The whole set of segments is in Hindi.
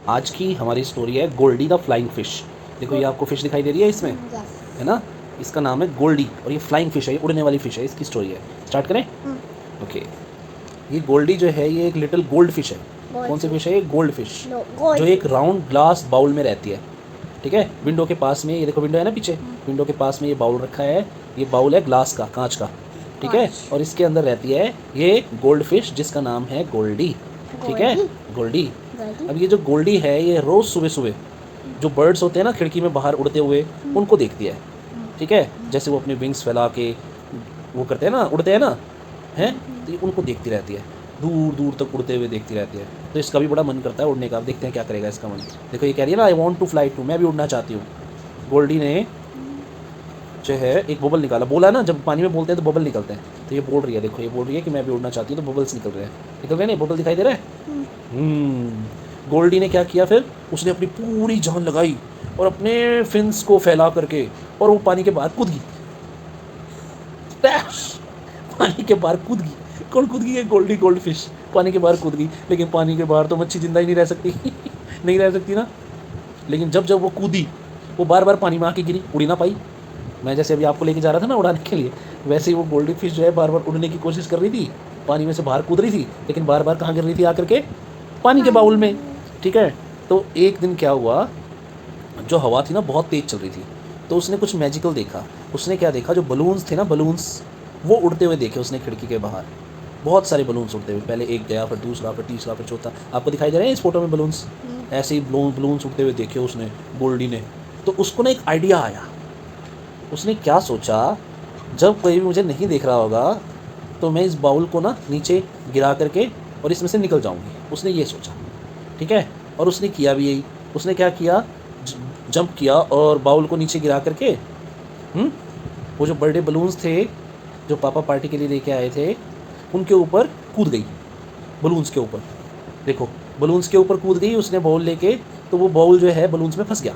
आज की हमारी स्टोरी है गोल्डी द फ्लाइंग फिश। देखो ये आपको फिश दिखाई दे रही है इसमें, है ना। इसका नाम है गोल्डी और ये फ्लाइंग फिश है, ये उड़ने वाली फिश है। इसकी स्टोरी है, स्टार्ट करें। ओके। ये गोल्डी जो है ये एक लिटिल गोल्ड फिश है। कौन सी फिश है ये? गोल्ड फिश, जो एक राउंड ग्लास बाउल में रहती है। ठीक है, विंडो के पास में, ये देखो विंडो है ना पीछे, विंडो के पास में ये बाउल रखा है। ये बाउल है ग्लास का, कांच का। ठीक है, और इसके अंदर रहती है ये गोल्ड फिश जिसका नाम है गोल्डी। ठीक है, गोल्डी। अब ये जो गोल्डी है ये रोज सुबह सुबह जो बर्ड्स होते हैं ना खिड़की में बाहर उड़ते हुए, उनको देखती है। ठीक है, जैसे वो अपने विंग्स फैला के वो करते हैं ना, उड़ते हैं ना, हैं, तो ये उनको देखती रहती है, दूर दूर तक उड़ते हुए देखती रहती है। तो इसका भी बड़ा मन करता है उड़ने का। अब देखते हैं क्या करेगा इसका मन। देखो ये कह रही है ना, I want to fly to, मैं भी उड़ना चाहती हूँ। गोल्डी ने जो है एक बबल निकाला, बोला ना जब पानी में बोलते हैं तो बबल निकलते हैं, तो ये बोल रही है, देखो ये बोल रही है कि मैं भी उड़ना चाहती हूँ, तो बबल्स निकल रहे हैं, निकल रहे हैं, बबल दिखाई दे रहा है। गोल्डी ने क्या किया फिर, उसने अपनी पूरी जान लगाई और अपने फिन्स को फैला करके और वो पानी के बाहर कूद गई। पानी के बाहर कूद गई। कौन कूद गई है? गोल्डी, गोल्ड फिश पानी के बाहर कूद गई। लेकिन पानी के बाहर तो मच्छी जिंदा ही नहीं रह सकती नहीं रह सकती ना। लेकिन जब जब वो कूदी, वो बार बार पानी में आके गिरी, उड़ी ना पाई। मैं जैसे अभी आपको लेके जा रहा था ना उड़ाने के लिए, वैसे ही वो गोल्डी फिश जो है बार बार उड़ने की कोशिश कर रही थी, पानी में से बाहर कूद रही थी, लेकिन बार बार कहाँ गिर रही थी? आकर के पानी के बाउल में। ठीक है, तो एक दिन क्या हुआ, जो हवा थी ना बहुत तेज़ चल रही थी, तो उसने कुछ मैजिकल देखा। उसने क्या देखा, जो बलून्स थे ना, बलून्स वो उड़ते हुए देखे उसने खिड़की के बाहर। बहुत सारे बलून्स उड़ते हुए, पहले एक गया, फिर दूसरा, फिर तीसरा, फिर चौथा। आपको दिखाई दे रहे हैं इस फोटो में बलून्स? ऐसे ही बलून्स उड़ते हुए देखे उसने, गोल्डी ने। तो उसको ना एक आइडिया आया। उसने क्या सोचा, जब कोई भी मुझे नहीं देख रहा होगा तो मैं इस बाउल को ना नीचे गिरा करके और इसमें से निकल जाऊंगी। उसने ये सोचा। ठीक है, और उसने किया भी यही। उसने क्या किया, जंप किया और बाउल को नीचे गिरा करके वो जो बर्थडे बलून्स थे जो पापा पार्टी के लिए लेके आए थे, उनके ऊपर कूद गई, बलून्स के ऊपर। देखो बलून्स के ऊपर कूद गई उसने बाउल लेके, तो वो बाउल जो है बलून्स में फंस गया।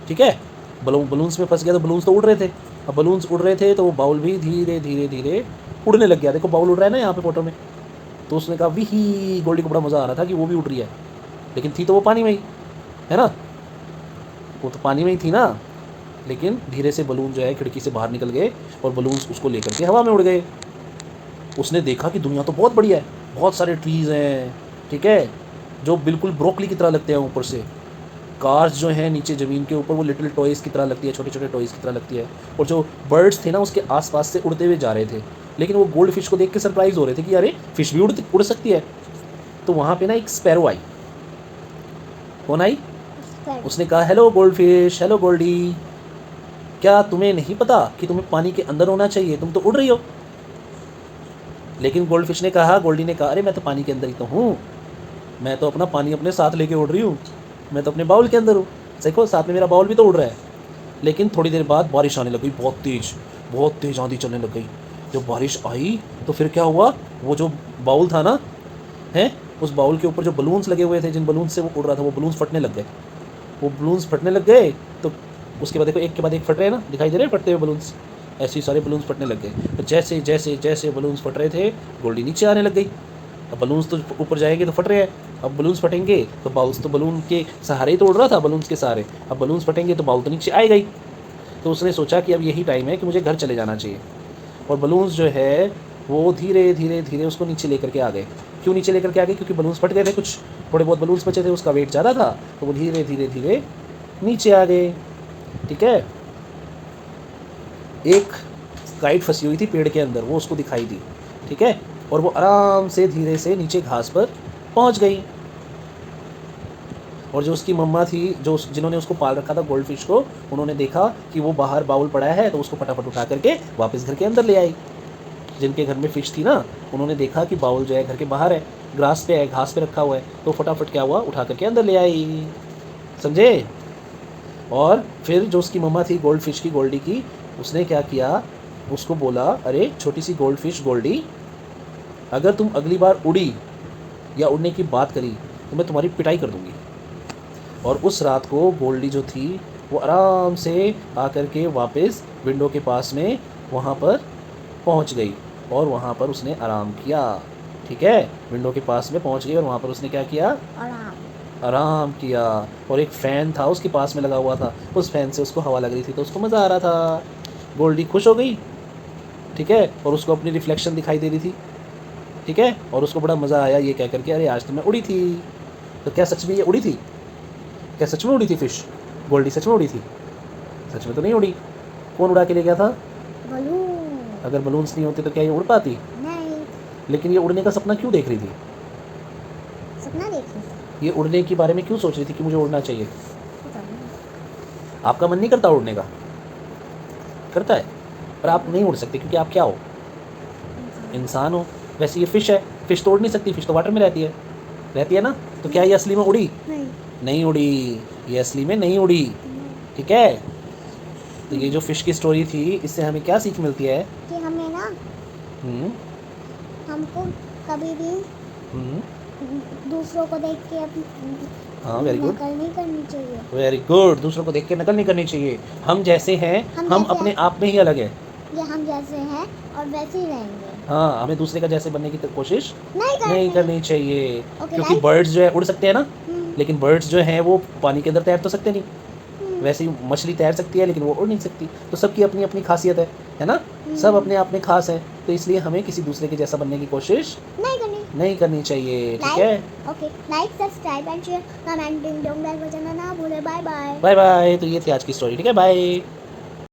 ठीक है, बलून्स में फंस गया, तो बलून्स तो उड़ रहे थे। अब बलून्स उड़ रहे थे तो वो बाउल भी धीरे धीरे धीरे उड़ने लग गया। देखो बाउल उड़ रहा है ना यहाँ पे फोटो में। तो उसने कहा विही, गोल्डी को बड़ा मज़ा आ रहा था कि वो भी उड़ रही है, लेकिन थी तो वो पानी में ही, है ना। वो तो पानी में ही थी ना। लेकिन धीरे से बलून जो है खिड़की से बाहर निकल गए और बलून्स उसको लेकर के हवा में उड़ गए। उसने देखा कि दुनिया तो बहुत बढ़िया है, बहुत सारे ट्रीज़ हैं। ठीक है, जो बिल्कुल ब्रोकली की तरह लगते हैं ऊपर से। कार्स जो हैं नीचे ज़मीन के ऊपर वो लिटिल टॉयज़ की तरह लगती है, छोटे छोटे टॉयज़ की तरह लगती है। और जो बर्ड्स थे ना उसके आसपास से उड़ते हुए जा रहे थे। लेकिन वो गोल्ड फिश को देख के सरप्राइज हो रहे थे कि अरे फिश भी उड़ सकती है। तो वहाँ पे ना एक स्पैरो आई। कौन आई? उसने कहा hello goldfish, hello Goldie, क्या तुम्हें नहीं पता कि तुम्हें पानी के अंदर होना चाहिए, तुम तो उड़ रही हो। लेकिन गोल्ड फिश ने कहा, गोल्डी ने कहा, अरे मैं तो पानी के अंदर ही तो हूँ, मैं तो अपना पानी अपने साथ लेके उड़ रही हूँ, मैं तो अपने बाउल के अंदर हूँ। देखो साथ में मेरा बाउल भी तो उड़ रहा है। लेकिन थोड़ी देर बाद बारिश आने लग गई, बहुत तेज़ आंधी चलने लग गई। जब बारिश आई तो फिर क्या हुआ, वो जो बाउल था ना, है, उस बाउल के ऊपर जो बलून्स लगे हुए थे, जिन बलून्स से वो उड़ रहा था, वो बलून्स फटने लग गए। वो बलून्स फटने लग गए तो उसके बाद देखो एक के बाद एक फट रहे हैं ना, दिखाई दे रहे हैं फटते हुए बलून्स। ऐसे ही सारे बलून्स फटने लग गए। तो जैसे जैसे जैसे बलून्स फट रहे थे, गोल्डी नीचे आने लग गई। अब बलून्स तो ऊपर जाएंगे तो फट रहे हैं, अब बलून्स फटेंगे तो बाउल्स तो बलून के सहारे ही तो उड़ रहा था, बलून्स के सहारे। अब बलून्स फटेंगे तो बाउल तो नीचे आएगा ही। तो उसने सोचा कि अब यही टाइम है कि मुझे घर चले जाना चाहिए। और बलून्स जो है वो धीरे धीरे धीरे उसको नीचे लेकर के आ गए। क्यों नीचे लेकर के आ गए? क्योंकि बलून्स फट गए थे, कुछ थोड़े बहुत बलून्स बचे थे, उसका वेट ज़्यादा था, तो वो धीरे धीरे धीरे नीचे आ गए। ठीक है, एक काइट फंसी हुई थी पेड़ के अंदर, वो उसको दिखाई दी। ठीक है, और वो आराम से धीरे से नीचे घास पर पहुंच गई। और जो उसकी मम्मा थी, जो जिन्होंने उसको पाल रखा था गोल्ड फिश को, उन्होंने देखा कि वो बाहर बाउल पड़ा है, तो उसको फटाफट उठा करके वापस घर के अंदर ले आई। जिनके घर में फ़िश थी ना, उन्होंने देखा कि बाउल जो है घर के बाहर है, ग्रास पे है, घास पे रखा हुआ है, तो फटाफट क्या हुआ, उठा करके अंदर ले आई। समझे? और फिर जो उसकी मम्मा थी गोल्ड फिश की, गोल्डी की, उसने क्या किया, उसको बोला, अरे छोटी सी गोल्ड फिश गोल्डी, अगर तुम अगली बार उड़ी या उड़ने की बात करी तो मैं तुम्हारी पिटाई कर दूंगी। और उस रात को गोल्डी जो थी वो आराम से आकर के वापस विंडो के पास में वहाँ पर पहुँच गई और वहाँ पर उसने आराम किया। ठीक है, विंडो के पास में पहुँच गई और वहाँ पर उसने क्या किया, आराम किया, और एक फ़ैन था उसके पास में लगा हुआ था, उस फ़ैन से उसको हवा लग रही थी तो उसको मज़ा आ रहा था। गोल्डी खुश हो गई, ठीक है, और उसको अपनी रिफ्लेक्शन दिखाई दे रही थी, ठीक है, और उसको बड़ा मज़ा आया ये कह करके, अरे आज तो मैं उड़ी थी। तो क्या सच में ये उड़ी थी? क्या सच में उड़ी थी फिश? गोल्डी सच में उड़ी थी? सच में तो नहीं उड़ी। कौन उड़ा के ले गया था? बलून। अगर बलून्स नहीं होते तो क्या ये उड़ पाती? नहीं, लेकिन ये उड़ने का सपना क्यों देख रही थी? सपना देखी। ये उड़ने के बारे में क्यों सोच रही थी कि मुझे उड़ना चाहिए? पता नहीं। आपका मन नहीं करता उड़ने का? करता है, पर आप नहीं उड़ सकते क्योंकि आप क्या हो? इंसान हो। वैसे ये फ़िश है, फ़िश तो उड़ नहीं सकती, फ़िश तो वाटर में रहती है ना। तो क्या ये असली में उड़ी? नहीं। नहीं उड़ी, ये असली में नहीं उड़ी, ठीक है। तो ये जो फ़िश की स्टोरी थी, इससे हमें क्या सीख मिलती है? कि हमें ना, हम्म, हमको कभी भी हम्म, दूसरों को देख के अपनी हाँ, वेरी गुड, नकल नहीं करनी चाहिए। Very good. दूसरों को देख के नकल नहीं करनी चाहिए। हम जैसे हैं, हम जैसे अपने आप में ही अलग है। ये हम जैसे हैं और वैसे ही रहेंगे। हाँ, हमें दूसरे का जैसे बनने की कोशिश नहीं नहीं करते। करनी चाहिए, ओके, क्योंकि लाइक। बर्ड्स जो है उड़ सकते हैं ना, लेकिन बर्ड्स जो हैं वो पानी के अंदर तैर तो सकते नहीं। वैसे ही मछली तैर सकती है लेकिन वो उड़ नहीं सकती। तो सबकी अपनी अपनी खासियत है ना। सब अपने आप में खास है, तो इसलिए हमें किसी दूसरे के जैसा बनने की कोशिश नहीं करनी चाहिए, ठीक है। Okay, like, subscribe and share, comment, ding dong bell बजाना ना भूले। Bye bye. Bye bye. तो ये थी आज की स्टोरी, ठीक है, बाय।